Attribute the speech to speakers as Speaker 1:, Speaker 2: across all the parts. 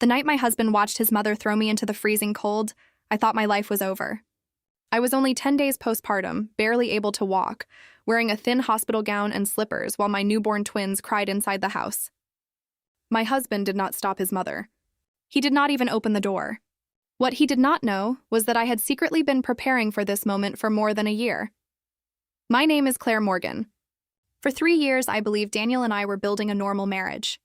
Speaker 1: The night my husband watched his mother throw me into the freezing cold, I thought my life was over. I was only 10 days postpartum, barely able to walk, wearing a thin hospital gown and slippers while my newborn twins cried inside the house. My husband did not stop his mother. He did not even open the door. What he did not know was that I had secretly been preparing for this moment for more than a year. My name is Claire Morgan. For 3 years, I believe Daniel and I were building a normal marriage.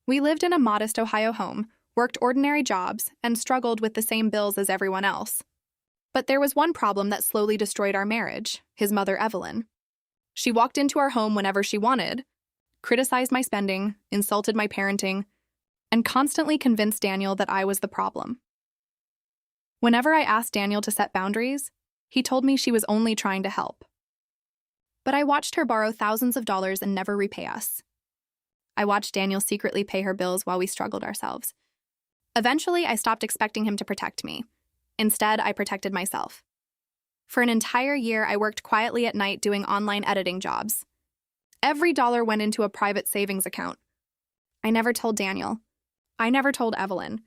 Speaker 1: We lived in a modest Ohio home, worked ordinary jobs, and struggled with the same bills as everyone else. But there was one problem that slowly destroyed our marriage: his mother, Evelyn. She walked into our home whenever she wanted, criticized my spending, insulted my parenting, and constantly convinced Daniel that I was the problem. Whenever I asked Daniel to set boundaries, he told me she was only trying to help. But I watched her borrow thousands of dollars and never repay us. I watched Daniel secretly pay her bills while we struggled ourselves. Eventually, I stopped expecting him to protect me. Instead, I protected myself. For an entire year, I worked quietly at night doing online editing jobs. Every dollar went into a private savings account. I never told Daniel. I never told Evelyn.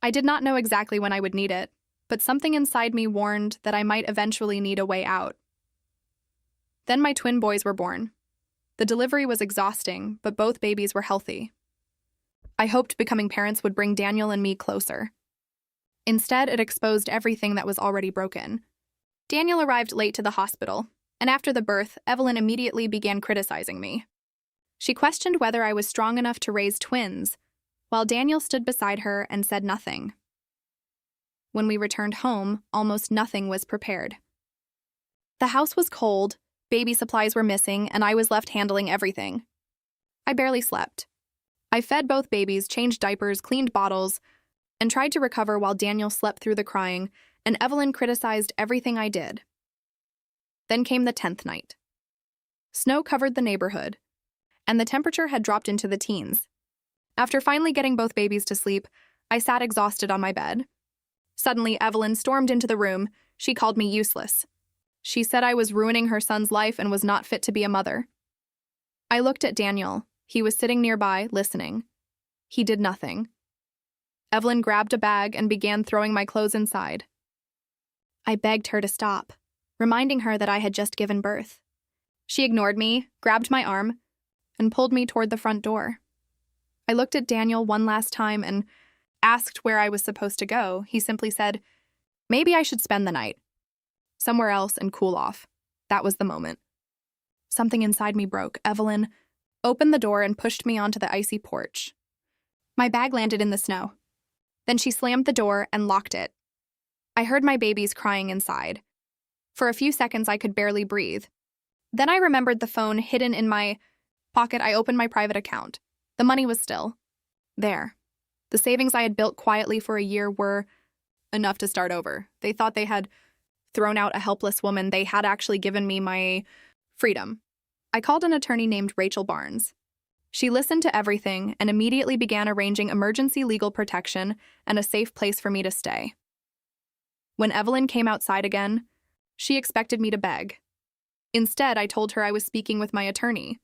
Speaker 1: I did not know exactly when I would need it, but something inside me warned that I might eventually need a way out. Then my twin boys were born. The delivery was exhausting, but both babies were healthy. I hoped becoming parents would bring Daniel and me closer. Instead, it exposed everything that was already broken. Daniel arrived late to the hospital, and after the birth, Evelyn immediately began criticizing me. She questioned whether I was strong enough to raise twins, while Daniel stood beside her and said nothing. When we returned home, almost nothing was prepared. The house was cold, baby supplies were missing, and I was left handling everything. I barely slept. I fed both babies, changed diapers, cleaned bottles, and tried to recover while Daniel slept through the crying, and Evelyn criticized everything I did. Then came the 10th night. Snow covered the neighborhood, and the temperature had dropped into the teens. After finally getting both babies to sleep, I sat exhausted on my bed. Suddenly, Evelyn stormed into the room. She called me useless. She said I was ruining her son's life and was not fit to be a mother. I looked at Daniel. He was sitting nearby, listening. He did nothing. Evelyn grabbed a bag and began throwing my clothes inside. I begged her to stop, reminding her that I had just given birth. She ignored me, grabbed my arm, and pulled me toward the front door. I looked at Daniel one last time and asked where I was supposed to go. He simply said, "Maybe I should spend the night somewhere else and cool off." That was the moment. Something inside me broke. Evelyn opened the door and pushed me onto the icy porch. My bag landed in the snow. Then she slammed the door and locked it. I heard my babies crying inside. For a few seconds, I could barely breathe. Then I remembered the phone hidden in my pocket. I opened my private account. The money was still there. The savings I had built quietly for a year were enough to start over. They thought they had thrown out a helpless woman. They had actually given me my freedom. I called an attorney named Rachel Barnes. She listened to everything and immediately began arranging emergency legal protection and a safe place for me to stay. When Evelyn came outside again, she expected me to beg. Instead, I told her I was speaking with my attorney.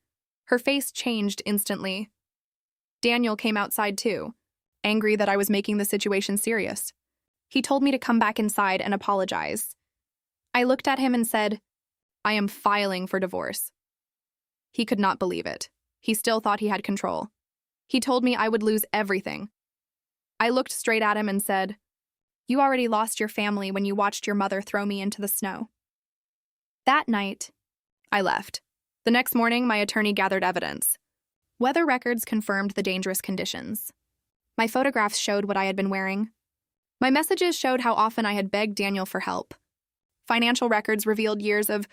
Speaker 1: Her face changed instantly. Daniel came outside too, angry that I was making the situation serious. He told me to come back inside and apologize. I looked at him and said, "I am filing for divorce." He could not believe it. He still thought he had control. He told me I would lose everything. I looked straight at him and said, "You already lost your family when you watched your mother throw me into the snow." That night, I left. The next morning, my attorney gathered evidence. Weather records confirmed the dangerous conditions. My photographs showed what I had been wearing. My messages showed how often I had begged Daniel for help. Financial records revealed years of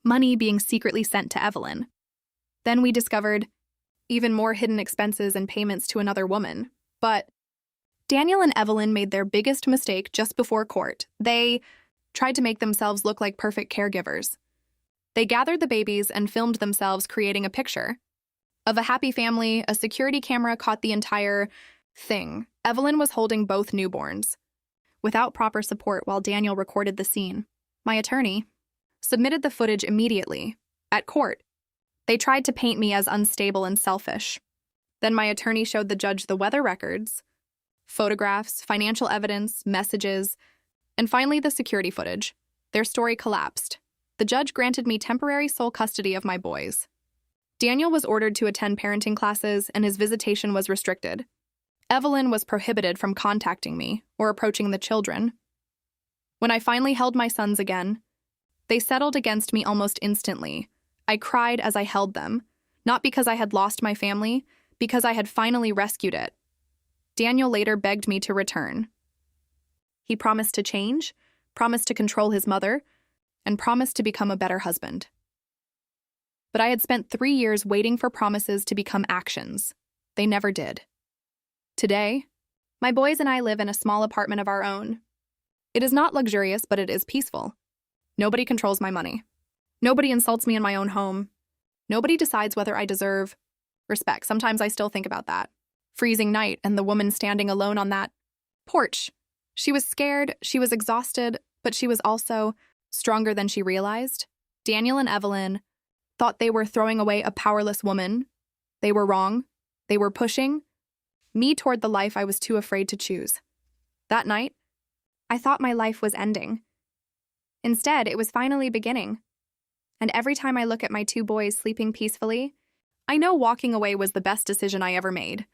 Speaker 1: money being secretly sent to Evelyn. Then we discovered even more hidden expenses and payments to another woman. But Daniel and Evelyn made their biggest mistake just before court. They tried to make themselves look like perfect caregivers. They gathered the babies and filmed themselves creating a picture of a happy family. A security camera caught the entire thing. Evelyn was holding both newborns without proper support while Daniel recorded the scene. My attorney submitted the footage immediately at court. They tried to paint me as unstable and selfish. Then my attorney showed the judge the weather records, Photographs, financial evidence, messages, and finally the security footage. Their story collapsed. The judge granted me temporary sole custody of my boys. Daniel was ordered to attend parenting classes, and his visitation was restricted. Evelyn was prohibited from contacting me or approaching the children. When I finally held my sons again, they settled against me almost instantly. I cried as I held them, not because I had lost my family, because I had finally rescued it. Daniel later begged me to return. He promised to change, promised to control his mother, and promised to become a better husband. But I had spent 3 years waiting for promises to become actions. They never did. Today, my boys and I live in a small apartment of our own. It is not luxurious, but it is peaceful. Nobody controls my money. Nobody insults me in my own home. Nobody decides whether I deserve respect. Sometimes I still think about that. Freezing night and the woman standing alone on that porch. She was scared, she was exhausted, but she was also stronger than she realized. Daniel and Evelyn thought they were throwing away a powerless woman. They were wrong. They were pushing me toward the life I was too afraid to choose. That night, I thought my life was ending. Instead, it was finally beginning. And every time I look at my 2 boys sleeping peacefully, I know walking away was the best decision I ever made.